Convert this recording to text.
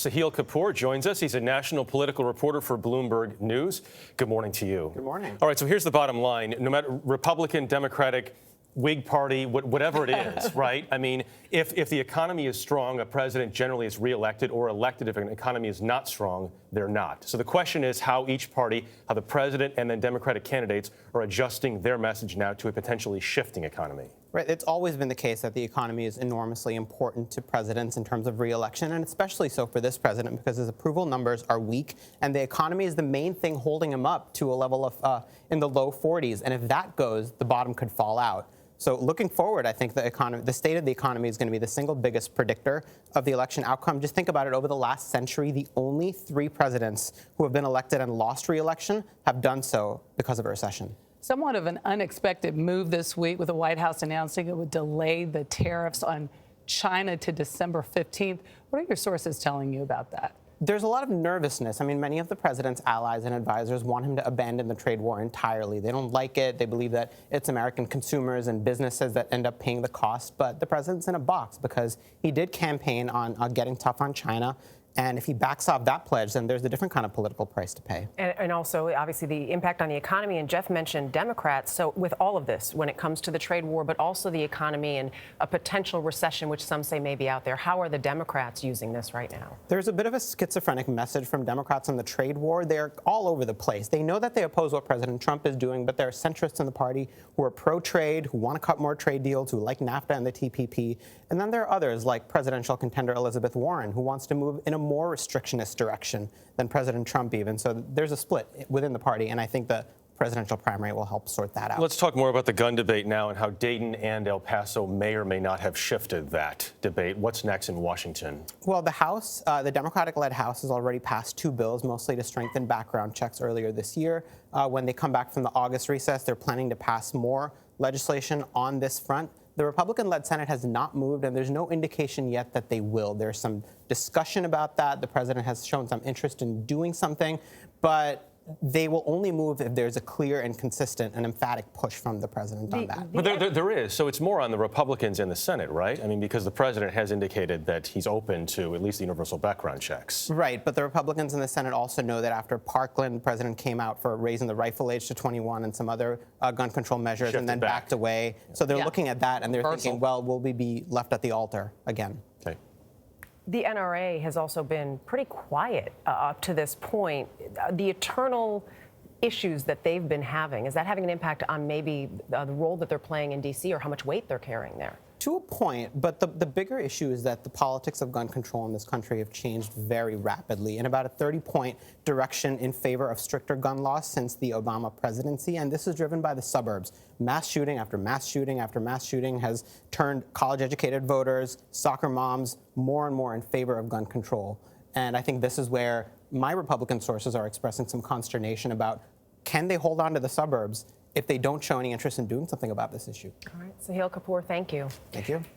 Sahil Kapur joins us. He's a national political reporter for Bloomberg News. Good morning to you. Good morning. All right, so here's the bottom line. No matter Republican, Democratic, Whig Party, whatever it is, right? I mean, if the economy is strong, a president generally is reelected or elected. If an economy is not strong, they're not. So the question is how each party, how the president and then Democratic candidates are adjusting their message now to a potentially shifting economy. Right. It's always been the case that the economy is enormously important to presidents in terms of re-election, and especially so for this president because his approval numbers are weak, and the economy is the main thing holding him up to a level of in the low 40s. And if that goes, the bottom could fall out. So looking forward, I think the state of the economy is going to be the single biggest predictor of the election outcome. Just think about it. Over the last century, the only 3 presidents who have been elected and lost re-election have done so because of a recession. Somewhat of an unexpected move this week with the White House announcing it would delay the tariffs on China to December 15th. What are your sources telling you about that? There's a lot of nervousness. I mean, many of the president's allies and advisors want him to abandon the trade war entirely. They don't like it. They believe that it's American consumers and businesses that end up paying the cost. But the president's in a box because he did campaign on getting tough on China. And if he backs off that pledge, then there's a different kind of political price to pay. And also, obviously, the impact on the economy. And Jeff mentioned Democrats. So with all of this, when it comes to the trade war, but also the economy and a potential recession, which some say may be out there, how are the Democrats using this right now? There's a bit of a schizophrenic message from Democrats on the trade war. They're all over the place. They know that they oppose what President Trump is doing, but there are centrists in the party who are pro-trade, who want to cut more trade deals, who like NAFTA and the TPP. And then there are others, like presidential contender Elizabeth Warren, who wants to move in a more restrictionist direction than President Trump even. So there's a split within the party, and I think the presidential primary will help sort that out. Let's talk more about the gun debate now and how Dayton and El Paso may or may not have shifted that debate. What's next in Washington? Well, the House, the Democratic-led House, has already passed 2 bills, mostly to strengthen background checks earlier this year. When they come back from the August recess, they're planning to pass more legislation on this front. The Republican-led Senate has not moved, and there's no indication yet that they will. There's some discussion about that. The president has shown some interest in doing something, but they will only move if there's a clear and consistent and emphatic push from the president on that. But there is. So it's more on the Republicans in the Senate, right? I mean, because the president has indicated that he's open to at least the universal background checks. Right. But the Republicans in the Senate also know that after Parkland, the president came out for raising the rifle age to 21 and some other gun control measures and then backed away. So they're looking at that and they're thinking, well, will we be left at the altar again? Okay. The NRA has also been pretty quiet up to this point. The eternal issues that they've been having, is that having an impact on maybe the role that they're playing in D.C. or how much weight they're carrying there? To a point, but the bigger issue is that the politics of gun control in this country have changed very rapidly, in about a 30-point direction in favor of stricter gun laws since the Obama presidency, and this is driven by the suburbs. Mass shooting after mass shooting after mass shooting has turned college-educated voters, soccer moms, more and more in favor of gun control. And I think this is where my Republican sources are expressing some consternation about, can they hold on to the suburbs if they don't show any interest in doing something about this issue? All right, Sahil Kapur, thank you. Thank you.